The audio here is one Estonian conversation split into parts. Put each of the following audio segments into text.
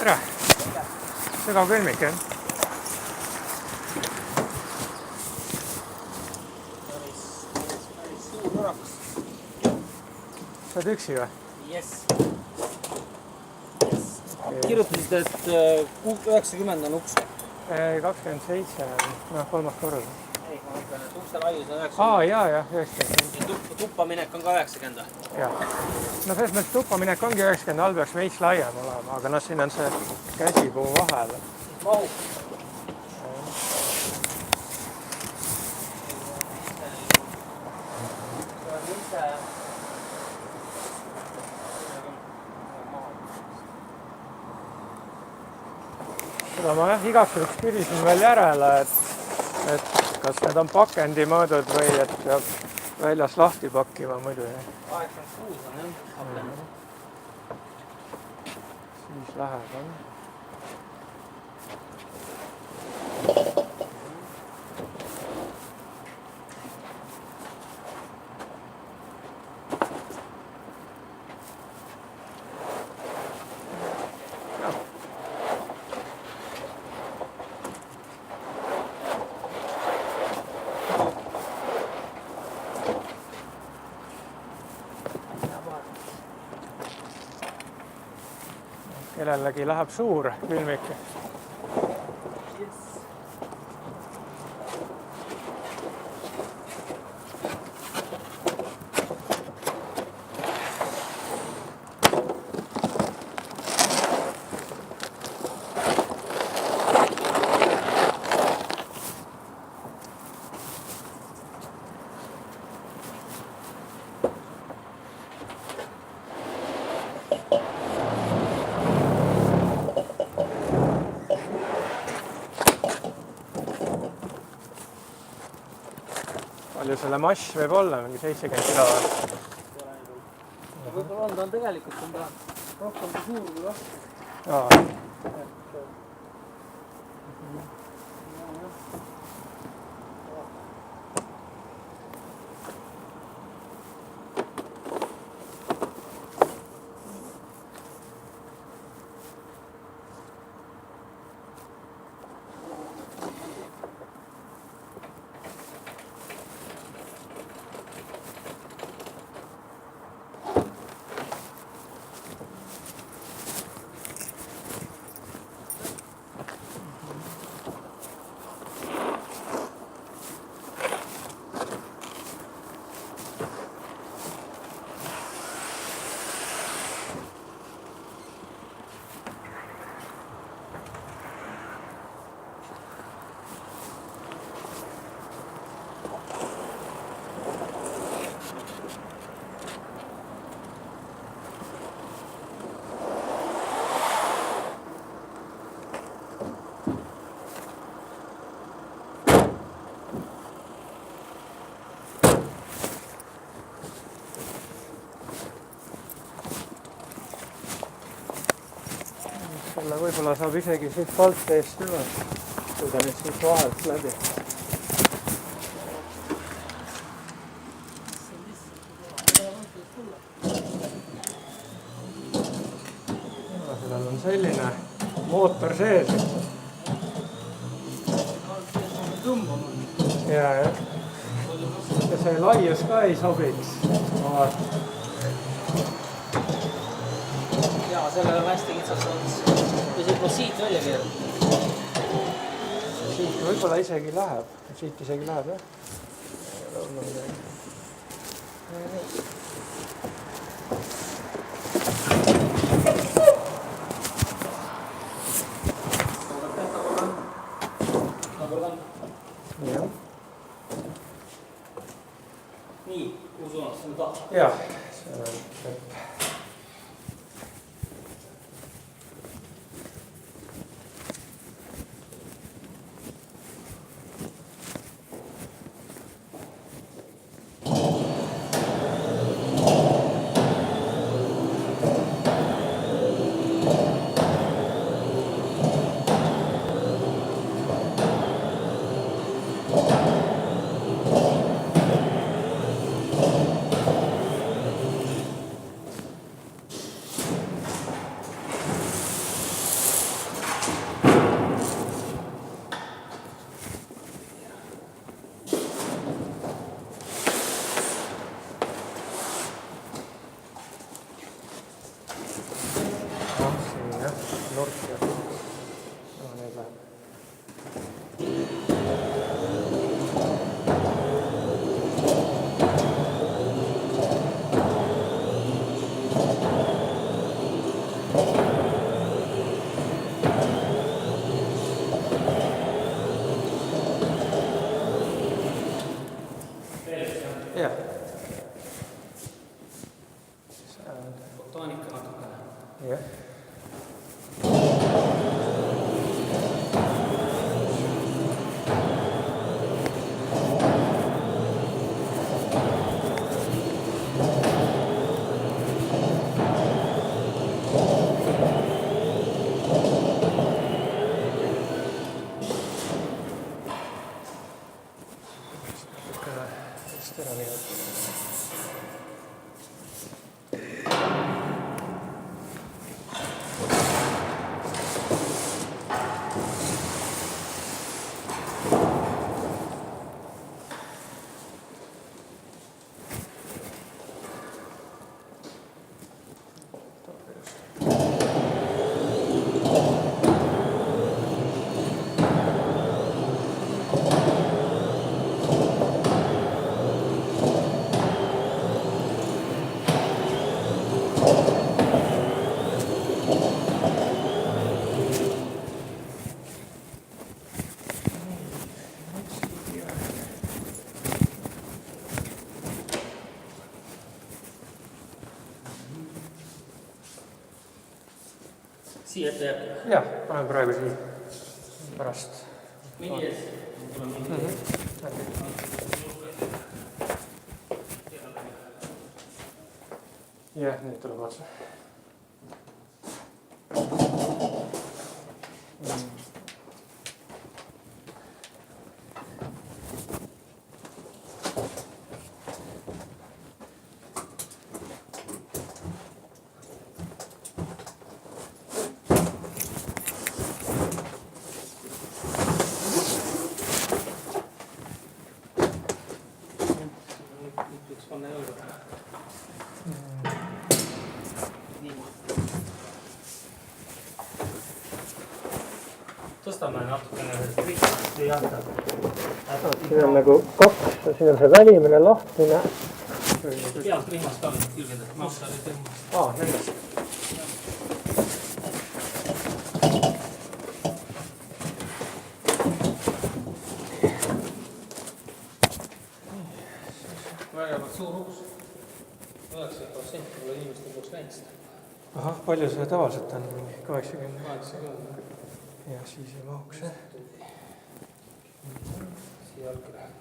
tere! Sügavkülmik, jah? Päris suur orakas. Sa oled üksi või? Yes. Kirjutasid, et 90 on uks. 27, noh, kolmas korrus. Ei, ma mõtlen, et ukse laius on 90. Jah, 90. Tuppa minek on ka 90. Jah. No selles mõttes tuppa minek ongi 90, all peaks veits laiem olema, aga siin on see käsipuu vahel. Mahub. Seda ma igaks juhuks küsisin veel järele, et kas need on pakendimõõdud või et peab väljas lahti pakkima muidu. 86 on jah. Siis läheb, on. Kellelegi läheb suur külmik. Palju selle mass võib olla, mingi 70 kilo? Võib-olla on ta tegelikult rohkem kui suur kui vastu. Jaa. Selle võib-olla saab isegi siit palteest üle, kui ta nüüd siit vahelt läbi. Sellel on selline mootor sees. Ja see laius ka ei sobiks. Jaa, sellel on hästi kitsas ots. Ja siit siit välja keerata. Siit võib-olla isegi läheb. Siit isegi läheb, jah? Nii, kuhu suunas? See on taha. Jah, see on kõik. jah. botaanika natukene. jah. Siia ette jääbki? jah, panen praegu siia pärast. Mini ees? jah, nüüd tuleb otsa. Võiks panna jalga. Tõstame natukene või jahta. Siin on nagu kaks, siin on see välimine lahtine. Pealt rihmast ka nüüd külgendad. Maasta nüüd rihmast. Nendest. Vägevalt suur uks. 90% pole inimeste poolt läinud seda. Ahah, palju see tavaliselt on? 80? 80. Ja siis ei mahuks. Siia jalga läheb.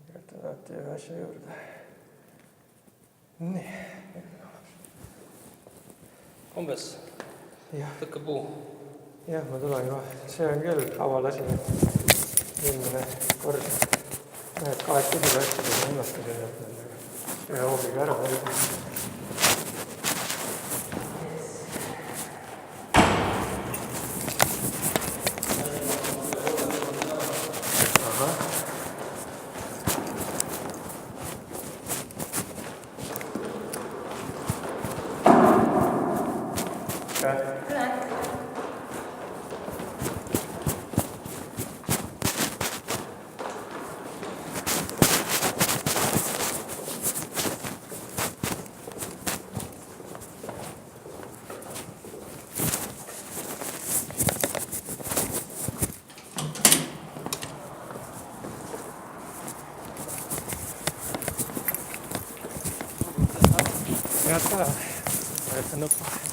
Kirjutame ühe asja juurde. Nii. Kombes. Tõkkepuu. Jah, ma tulen kohe. See on küll kaval asi. Eelmine kord. Need 8 asjad õnnestusid, et ühe hoobiga ära hoida. Head päeva, vajutan nuppu.